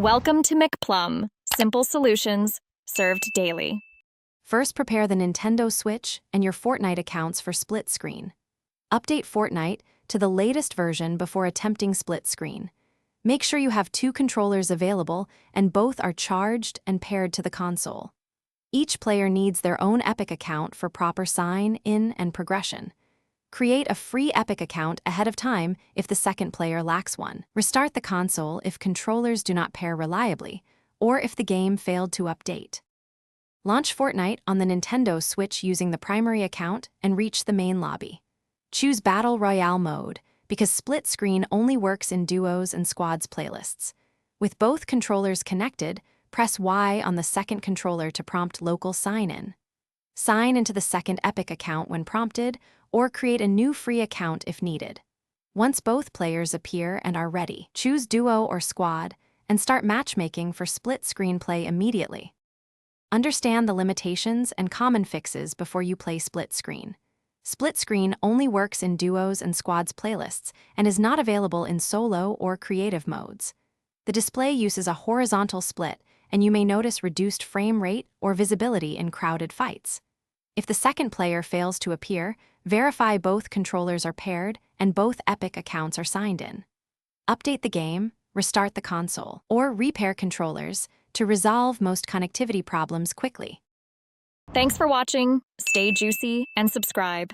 Welcome to McPlum, simple solutions served daily. First, prepare the Nintendo Switch and your Fortnite accounts for split screen. Update Fortnite to the latest version before attempting split screen. Make sure you have two controllers available and both are charged and paired to the console. Each player needs their own Epic account for proper sign, in, and progression. Create a free Epic account ahead of time if the second player lacks one. Restart the console if controllers do not pair reliably, or if the game failed to update. Launch Fortnite on the Nintendo Switch using the primary account and reach the main lobby. Choose Battle Royale mode, because split screen only works in duos and squads playlists. With both controllers connected, press Y on the second controller to prompt local sign-in. Sign into the second Epic account when prompted, or create a new free account if needed. Once both players appear and are ready, choose Duo or Squad and start matchmaking for split screen play immediately. Understand the limitations and common fixes before you play split screen. Split screen only works in duos and squads playlists and is not available in solo or creative modes. The display uses a horizontal split, and you may notice reduced frame rate or visibility in crowded fights. If the second player fails to appear, verify both controllers are paired and both Epic accounts are signed in. Update the game, restart the console, or repair controllers to resolve most connectivity problems quickly. Thanks for watching. Stay juicy and subscribe.